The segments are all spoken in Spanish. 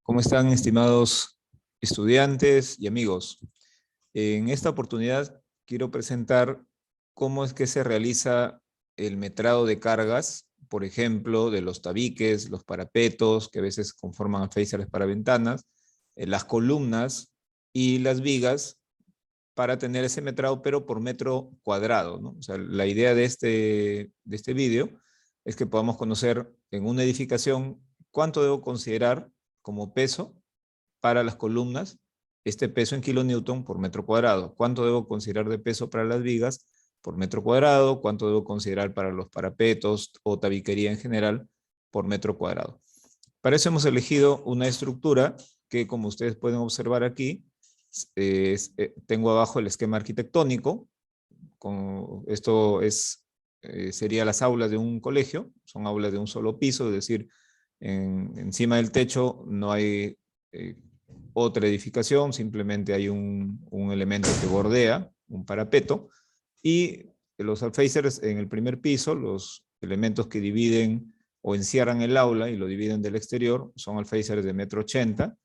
¿Cómo están, estimados estudiantes y amigos? En esta oportunidad quiero presentar cómo es que se realiza el metrado de cargas, por ejemplo, de los tabiques, los parapetos, que a veces conforman alféizares para ventanas, las columnas y las vigas para tener ese metrado, pero por metro cuadrado, ¿no? O sea, la idea de este video es que podamos conocer en una edificación cuánto debo considerar como peso para las columnas, este peso en kilonewton por metro cuadrado. ¿Cuánto debo considerar de peso para las vigas por metro cuadrado? ¿Cuánto debo considerar para los parapetos o tabiquería en general por metro cuadrado? Para eso hemos elegido una estructura que, como ustedes pueden observar aquí, tengo abajo el esquema arquitectónico. Esto sería las aulas de un colegio, son aulas de un solo piso, es decir, encima del techo no hay otra edificación, simplemente hay un elemento que bordea, un parapeto, y los alféizares en el primer piso, los elementos que dividen o encierran el aula y lo dividen del exterior, son alféizares de 1,80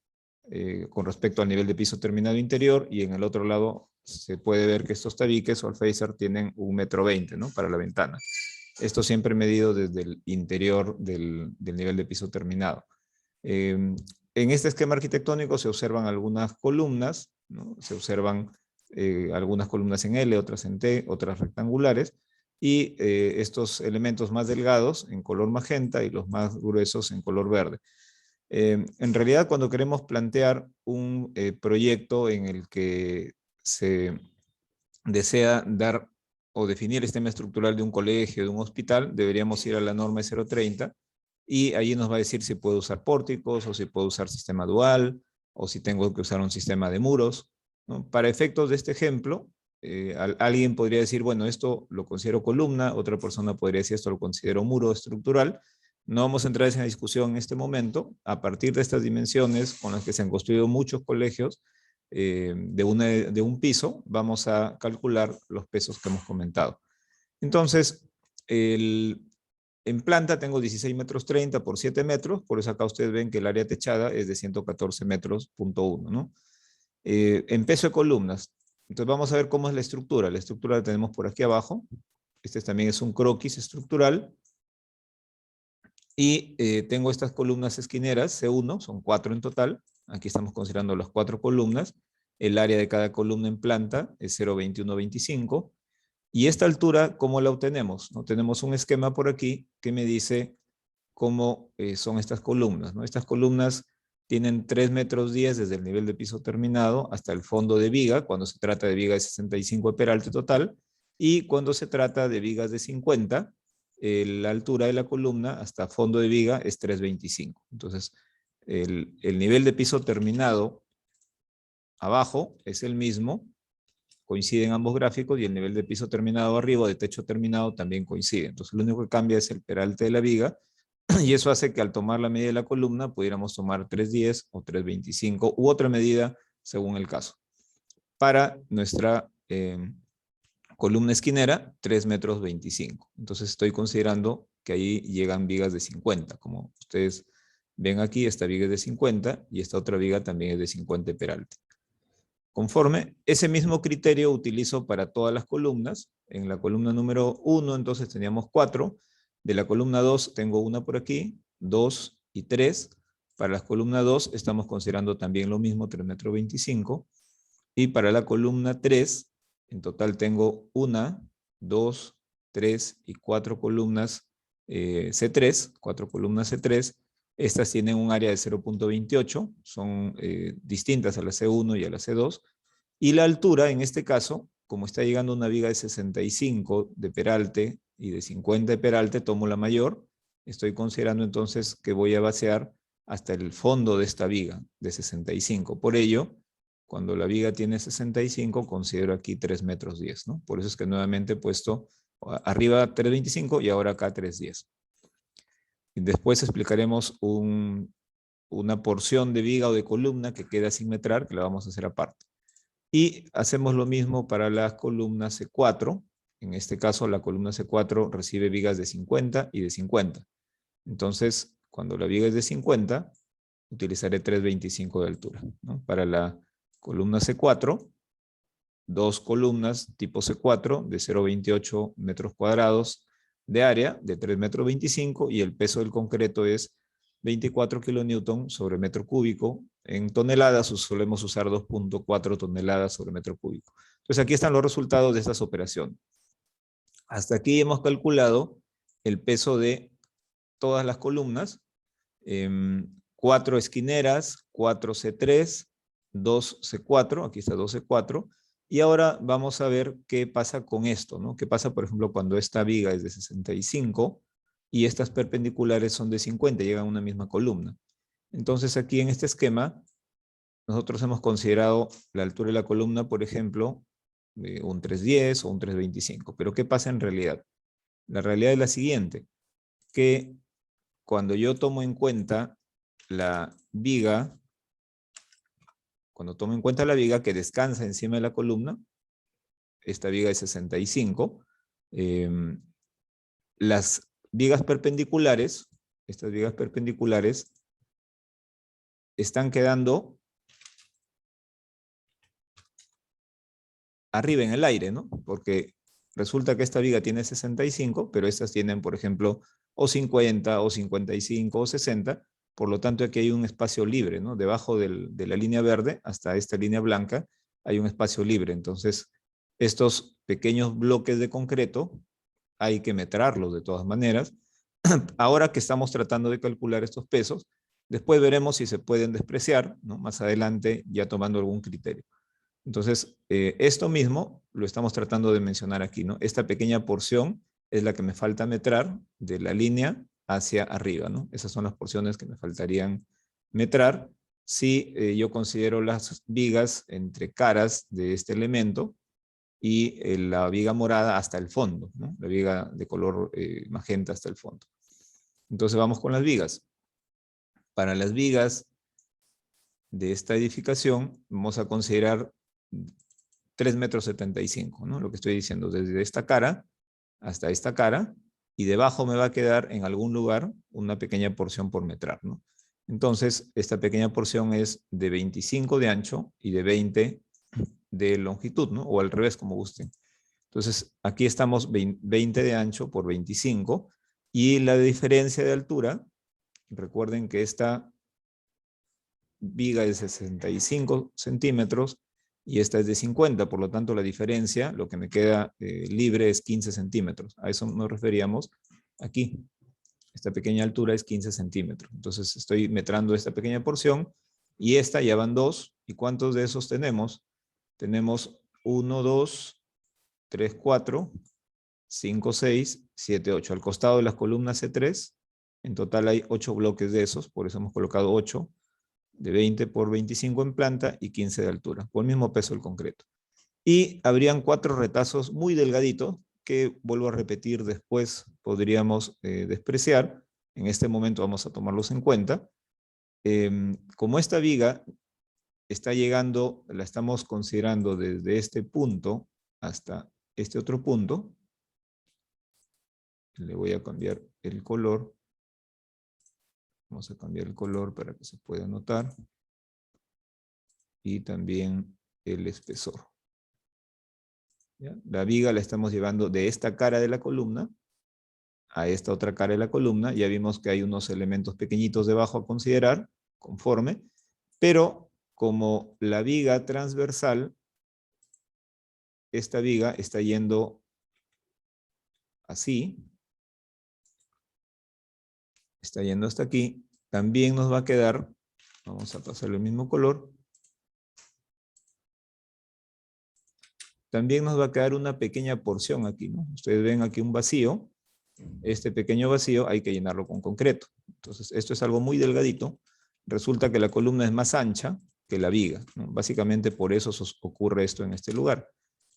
m, con respecto al nivel de piso terminado interior, y en el otro lado se puede ver que estos tabiques o alféizar tienen 1,20 m, ¿no? Para la ventana. Esto siempre medido desde el interior del nivel de piso terminado. En este esquema arquitectónico se observan algunas columnas, ¿no? Se observan algunas columnas en L, otras en T, otras rectangulares, y estos elementos más delgados en color magenta y los más gruesos en color verde. En realidad, cuando queremos plantear un proyecto en el que se desea dar o definir el sistema estructural de un colegio, de un hospital, deberíamos ir a la norma 030 y allí nos va a decir si puedo usar pórticos o si puedo usar sistema dual o si tengo que usar un sistema de muros, ¿no? Para efectos de este ejemplo, alguien podría decir, bueno, esto lo considero columna, otra persona podría decir esto lo considero muro estructural. No vamos a entrar en esa discusión en este momento. A partir de estas dimensiones con las que se han construido muchos colegios, de un piso, vamos a calcular los pesos que hemos comentado. Entonces, en planta tengo 16 metros 30 por 7 metros, por eso acá ustedes ven que el área techada es de 114 metros, punto 1, ¿no? En peso de columnas, entonces vamos a ver cómo es la estructura. La estructura la tenemos por aquí abajo. Este también es un croquis estructural. Y tengo estas columnas esquineras, C1, son 4 en total. Aquí estamos considerando las 4 columnas. El área de cada columna en planta es 0,2125. Y esta altura, ¿cómo la obtenemos? ¿No? Tenemos un esquema por aquí que me dice cómo son estas columnas, ¿no? Estas columnas tienen 3,10 metros desde el nivel de piso terminado hasta el fondo de viga, cuando se trata de viga de 65 de peralte total, y cuando se trata de vigas de 50, la altura de la columna hasta fondo de viga es 3,25. Entonces, el nivel de piso terminado abajo es el mismo, coinciden ambos gráficos, y el nivel de piso terminado arriba, de techo terminado, también coincide. Entonces, lo único que cambia es el peralte de la viga, y eso hace que al tomar la medida de la columna pudiéramos tomar 3,10 o 3,25 u otra medida según el caso. Para nuestra columna esquinera, 3,25 metros. Entonces estoy considerando que ahí llegan vigas de 50. Como ustedes ven aquí, esta viga es de 50 y esta otra viga también es de 50 de peralte. Conforme, ese mismo criterio utilizo para todas las columnas. En la columna número 1, entonces teníamos 4. De la columna 2 tengo una por aquí, 2 y 3. Para la columna 2 estamos considerando también lo mismo, 3,25 metros. Y para la columna 3, en total tengo 1, 2, 3 y 4 columnas C3, 4 columnas C3. Estas tienen un área de 0,28, son distintas a la C1 y a la C2. Y la altura, en este caso, como está llegando una viga de 65 de peralte y de 50 de peralte, tomo la mayor. Estoy considerando entonces que voy a basear hasta el fondo de esta viga de 65. Por ello, cuando la viga tiene 65, considero aquí 3,10 metros, ¿no? Por eso es que nuevamente he puesto arriba 3,25 y ahora acá 3,10. Después explicaremos una porción de viga o de columna que queda sin metrar, que la vamos a hacer aparte. Y hacemos lo mismo para la columna C4. En este caso, la columna C4 recibe vigas de 50 y de 50. Entonces, cuando la viga es de 50, utilizaré 3.25 de altura, ¿no? Para la columna C4, 2 columnas tipo C4 de 0,28 metros cuadrados de área, de 3,25 metros, y el peso del concreto es 24 kilonewton sobre metro cúbico. En toneladas solemos usar 2,4 toneladas sobre metro cúbico. Entonces aquí están los resultados de estas operaciones. Hasta aquí hemos calculado el peso de todas las columnas, 4 esquineras, 4 C3, 2 C4, aquí está 2 C4, y ahora vamos a ver qué pasa con esto, ¿no? ¿Qué pasa, por ejemplo, cuando esta viga es de 65 y estas perpendiculares son de 50, llegan a una misma columna? Entonces aquí en este esquema, nosotros hemos considerado la altura de la columna, por ejemplo, de un 310 o un 325. Pero ¿qué pasa en realidad? La realidad es la siguiente, que cuando yo tomo en cuenta la viga, que descansa encima de la columna, esta viga es 65, las vigas perpendiculares, estas vigas perpendiculares, están quedando arriba en el aire, ¿no? Porque resulta que esta viga tiene 65, pero estas tienen, por ejemplo, o 50, o 55, o 60, por lo tanto aquí hay un espacio libre, ¿no? Debajo de la línea verde hasta esta línea blanca hay un espacio libre. Entonces, estos pequeños bloques de concreto hay que metrarlos de todas maneras. Ahora que estamos tratando de calcular estos pesos, después veremos si se pueden despreciar, ¿no? Más adelante ya tomando algún criterio. Entonces, esto mismo lo estamos tratando de mencionar aquí, ¿no? Esta pequeña porción es la que me falta metrar de la línea hacia arriba, ¿no? Esas son las porciones que me faltarían metrar si yo considero las vigas entre caras de este elemento y la viga morada hasta el fondo, ¿no? La viga de color magenta hasta el fondo. Entonces vamos con las vigas. Para las vigas de esta edificación vamos a considerar 3,75 metros, ¿no? Lo que estoy diciendo, desde esta cara hasta esta cara, y debajo me va a quedar en algún lugar una pequeña porción por metrar, ¿no? Entonces, esta pequeña porción es de 25 de ancho y de 20 de longitud, ¿no? O al revés, como gusten. Entonces, aquí estamos 20 de ancho por 25, y la diferencia de altura, recuerden que esta viga es de 65 centímetros y esta es de 50, por lo tanto la diferencia, lo que me queda libre es 15 centímetros. A eso nos referíamos aquí. Esta pequeña altura es 15 centímetros. Entonces estoy metrando esta pequeña porción y esta ya van 2. ¿Y cuántos de esos tenemos? Tenemos 1, 2, 3, 4, 5, 6, 7, 8. Al costado de las columnas C3, en total hay 8 bloques de esos, por eso hemos colocado 8, de 20 por 25 en planta y 15 de altura, por el mismo peso del concreto. Y habrían 4 retazos muy delgaditos que, vuelvo a repetir, después podríamos despreciar. En este momento vamos a tomarlos en cuenta. Como esta viga está llegando, la estamos considerando desde este punto hasta este otro punto, le voy a cambiar el color. Vamos a cambiar el color para que se pueda notar. Y también el espesor. ¿Ya? La viga la estamos llevando de esta cara de la columna a esta otra cara de la columna. Ya vimos que hay unos elementos pequeñitos debajo a considerar, conforme, pero como la viga transversal, esta viga está yendo así, está yendo hasta aquí, también nos va a quedar, vamos a pasarle el mismo color, también nos va a quedar una pequeña porción aquí, ¿no? Ustedes ven aquí un vacío. Este pequeño vacío hay que llenarlo con concreto. Entonces, esto es algo muy delgadito. Resulta que la columna es más ancha que la viga, ¿no? Básicamente por eso ocurre esto en este lugar.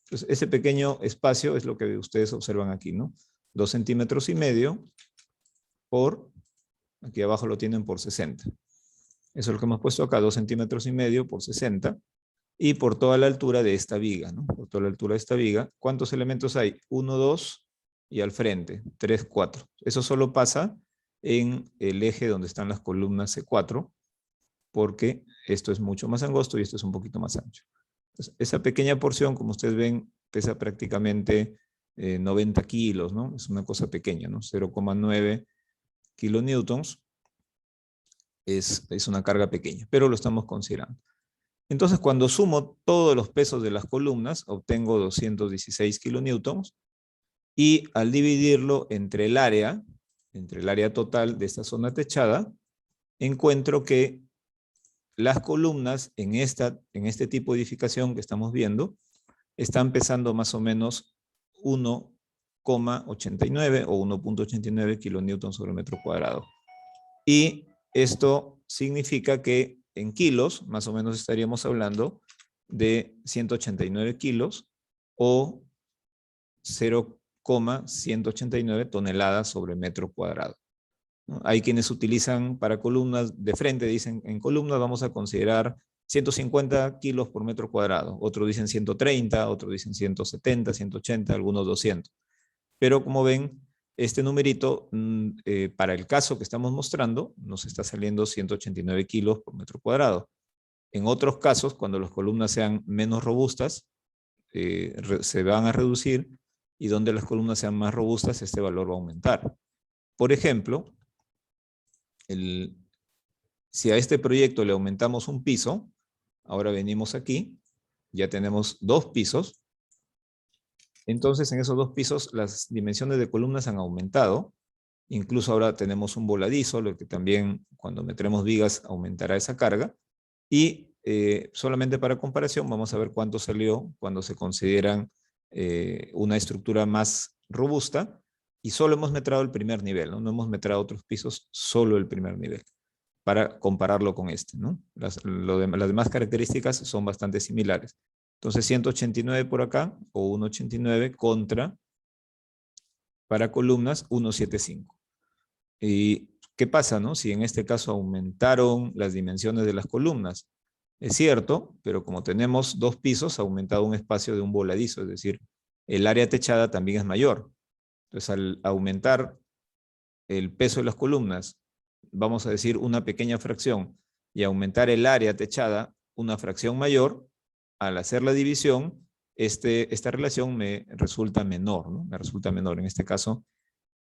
Entonces, ese pequeño espacio es lo que ustedes observan aquí, ¿no? 2,5 centímetros por, aquí abajo lo tienen por 60. Eso es lo que hemos puesto acá, 2,5 centímetros por 60. Y por toda la altura de esta viga, ¿no? Por toda la altura de esta viga. ¿Cuántos elementos hay? 1, 2 y al frente, 3, 4. Eso solo pasa en el eje donde están las columnas C4. porque esto es mucho más angosto y esto es un poquito más ancho. Entonces, esa pequeña porción, como ustedes ven, pesa prácticamente 90 kilos, ¿no? Es una cosa pequeña, ¿no? 0,9 kilonewtons es una carga pequeña, pero lo estamos considerando. Entonces, cuando sumo todos los pesos de las columnas, obtengo 216 kilonewtons, y al dividirlo entre el área total de esta zona techada, encuentro que las columnas en este tipo de edificación que estamos viendo están pesando más o menos 1,89 o 1,89 kilonewtons sobre metro cuadrado. Y esto significa que en kilos, más o menos estaríamos hablando de 189 kilos o 0,189 toneladas sobre metro cuadrado, ¿no? Hay quienes utilizan para columnas de frente, dicen en columnas vamos a considerar 150 kilos por metro cuadrado, otros dicen 130, otros dicen 170, 180, algunos 200. Pero como ven, este numerito, para el caso que estamos mostrando, nos está saliendo 189 kilos por metro cuadrado. En otros casos, cuando las columnas sean menos robustas, se van a reducir, y donde las columnas sean más robustas, este valor va a aumentar. Por ejemplo, si a este proyecto le aumentamos un piso, ahora venimos aquí, ya tenemos 2 pisos, entonces en esos 2 pisos las dimensiones de columnas han aumentado, incluso ahora tenemos un voladizo, lo que también cuando meteremos vigas aumentará esa carga, y solamente para comparación vamos a ver cuánto salió cuando se consideran una estructura más robusta, y solo hemos metrado el primer nivel, ¿no? No hemos metrado otros pisos, solo el primer nivel, para compararlo con este, ¿no? Las demás características son bastante similares. Entonces 189 por acá, o 1,89 contra, para columnas, 1,75. ¿Y qué pasa, no? Si en este caso aumentaron las dimensiones de las columnas. Es cierto, pero como tenemos 2 pisos, ha aumentado un espacio de un voladizo, es decir, el área techada también es mayor. Entonces, al aumentar el peso de las columnas, vamos a decir una pequeña fracción, y aumentar el área techada una fracción mayor, al hacer la división, esta relación me resulta menor, ¿no? Me resulta menor, en este caso,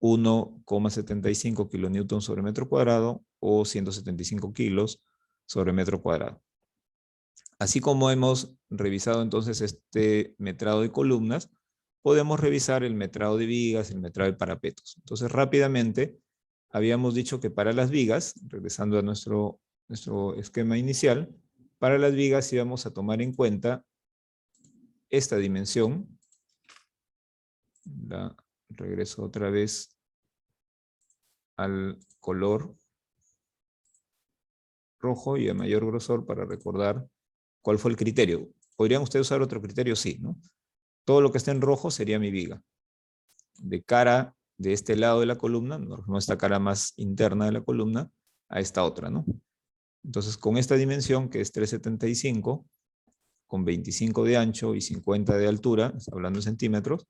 1,75 kilonewtons sobre metro cuadrado o 175 kilos sobre metro cuadrado. Así como hemos revisado entonces este metrado de columnas, podemos revisar el metrado de vigas, el metrado de parapetos. Entonces, rápidamente, habíamos dicho que para las vigas, regresando a nuestro esquema inicial, para las vigas íbamos a tomar en cuenta esta dimensión. La regreso otra vez al color rojo y a mayor grosor para recordar cuál fue el criterio. ¿Podrían ustedes usar otro criterio? Sí, ¿no? Todo lo que esté en rojo sería mi viga. De cara de este lado de la columna, no esta cara más interna de la columna, a esta otra, ¿no? Entonces, con esta dimensión, que es 375, con 25 de ancho y 50 de altura, hablando en centímetros,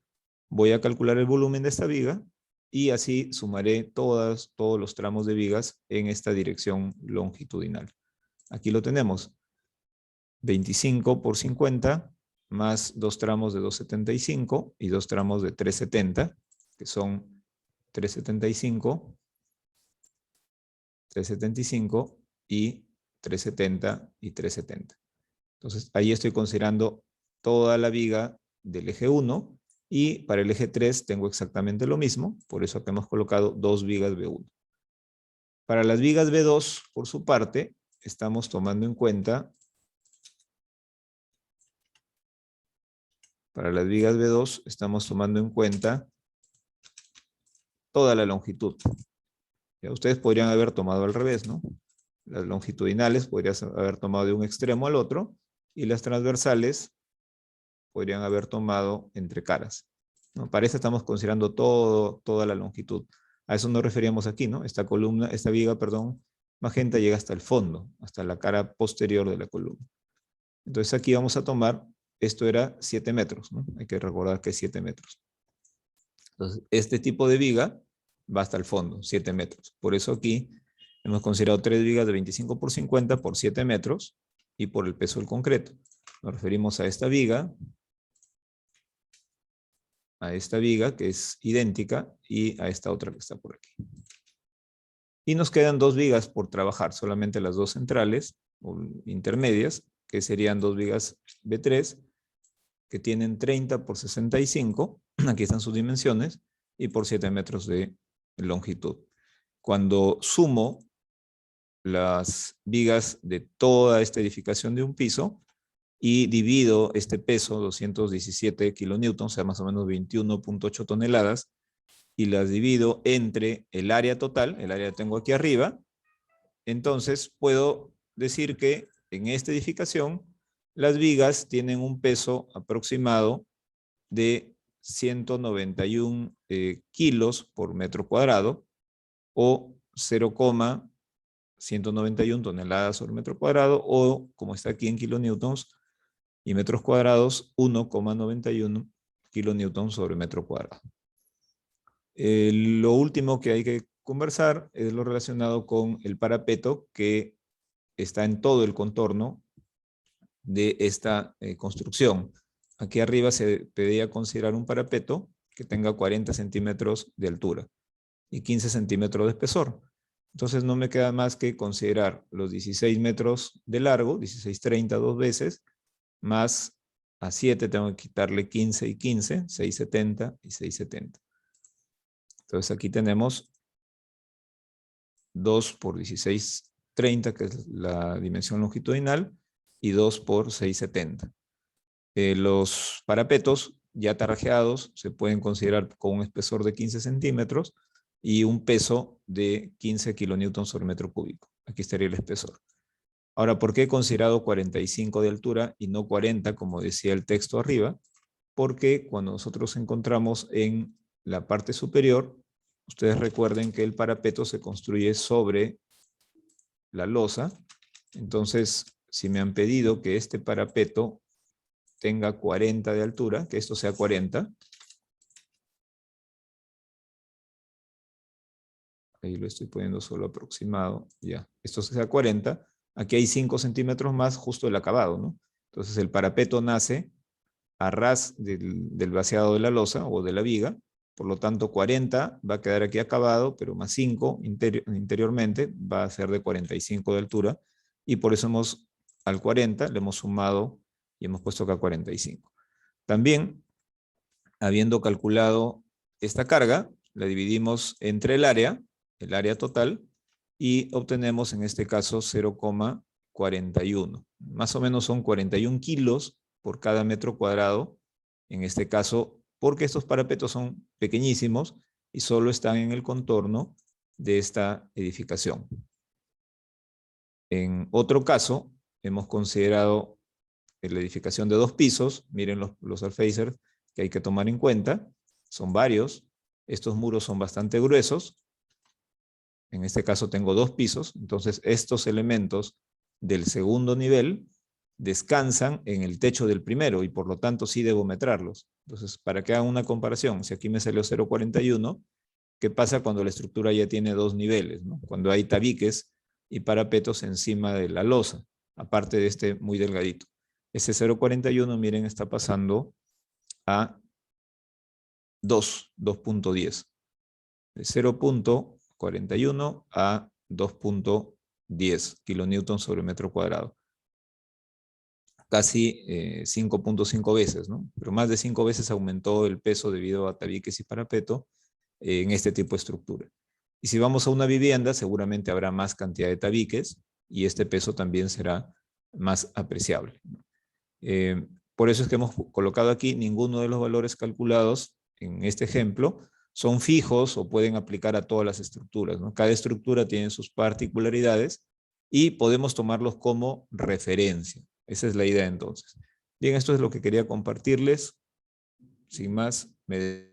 voy a calcular el volumen de esta viga, y así sumaré todos los tramos de vigas en esta dirección longitudinal. Aquí lo tenemos. 25 por 50, más 2 tramos de 2,75 y 2 tramos de 3,70, que son 3,75, 3,75 y 3,70 y 3,70. Entonces, ahí estoy considerando toda la viga del eje 1, y para el eje 3 tengo exactamente lo mismo, por eso acá hemos colocado 2 vigas B1. Para las vigas B2, por su parte, estamos tomando en cuenta, para las vigas B2 estamos tomando en cuenta toda la longitud. Ya, ustedes podrían haber tomado al revés, ¿no? Las longitudinales podrías haber tomado de un extremo al otro, y las transversales podrían haber tomado entre caras, ¿no? Para eso estamos considerando toda la longitud. A eso nos referíamos aquí, ¿no? Esta viga, perdón, magenta, llega hasta el fondo, hasta la cara posterior de la columna. Entonces aquí vamos a tomar, esto era 7 metros, ¿no? Hay que recordar que es 7 metros. Entonces, este tipo de viga va hasta el fondo, 7 metros. Por eso aquí Hemos considerado 3 vigas de 25 por 50 por 7 metros y por el peso del concreto. Nos referimos a esta viga que es idéntica y a esta otra que está por aquí. Y nos quedan 2 vigas por trabajar, solamente las 2 centrales o intermedias, que serían 2 vigas B3, que tienen 30 por 65, aquí están sus dimensiones, y por 7 metros de longitud. Cuando sumo las vigas de toda esta edificación de un piso y divido este peso, 217 kilonewtons, o sea, más o menos 21.8 toneladas, y las divido entre el área total, el área que tengo aquí arriba, entonces puedo decir que en esta edificación las vigas tienen un peso aproximado de 191 kilos por metro cuadrado o 0,191 toneladas sobre metro cuadrado o, como está aquí en kilonewtons y metros cuadrados, 1,91 kilonewtons sobre metro cuadrado. Lo último que hay que conversar es lo relacionado con el parapeto que está en todo el contorno de esta construcción. Aquí arriba se pedía considerar un parapeto que tenga 40 centímetros de altura y 15 centímetros de espesor. Entonces no me queda más que considerar los 16 metros de largo, 16,30 dos veces, más a 7 tengo que quitarle 15 y 15, 6,70 y 6,70. Entonces aquí tenemos 2 por 16,30, que es la dimensión longitudinal, y 2 por 6,70. Los parapetos ya tarrajeados se pueden considerar con un espesor de 15 centímetros y un peso de 15 kilonewtons sobre metro cúbico. Aquí estaría el espesor. Ahora, ¿por qué he considerado 45 de altura y no 40, como decía el texto arriba? Porque cuando nosotros encontramos en la parte superior, ustedes recuerden que el parapeto se construye sobre la losa. Entonces, si me han pedido que este parapeto tenga 40 de altura, que esto sea 40, ahí lo estoy poniendo solo aproximado, ya, esto sea 40, aquí hay 5 centímetros más justo el acabado, ¿no? Entonces el parapeto nace a ras del vaciado de la losa o de la viga, por lo tanto 40 va a quedar aquí acabado, pero más 5 interiormente va a ser de 45 de altura, y por eso al 40 le hemos sumado y hemos puesto acá 45. También, habiendo calculado esta carga, la dividimos entre el área total, y obtenemos en este caso 0,41. Más o menos son 41 kilos por cada metro cuadrado, en este caso, porque estos parapetos son pequeñísimos y solo están en el contorno de esta edificación. En otro caso, hemos considerado la edificación de 2 pisos. Miren los alféizares que hay que tomar en cuenta. Son varios. Estos muros son bastante gruesos. En este caso tengo 2 pisos. Entonces estos elementos del segundo nivel descansan en el techo del primero y por lo tanto sí debo metrarlos. Entonces, para que hagan una comparación, si aquí me salió 0,41, ¿qué pasa cuando la estructura ya tiene 2 niveles, ¿no? Cuando hay tabiques y parapetos encima de la losa, aparte de este muy delgadito. Ese 0,41, miren, está pasando a 2.10. De 0.41 a 2.10 kilonewtons sobre metro cuadrado. Casi 5.5 veces, ¿no? Pero más de 5 veces aumentó el peso debido a tabiques y parapeto en este tipo de estructura. Y si vamos a una vivienda, seguramente habrá más cantidad de tabiques y este peso también será más apreciable. Por eso es que hemos colocado aquí ninguno de los valores calculados en este ejemplo son fijos o pueden aplicar a todas las estructuras, ¿no? Cada estructura tiene sus particularidades y podemos tomarlos como referencia. Esa es la idea entonces. Bien, esto es lo que quería compartirles. Sin más, me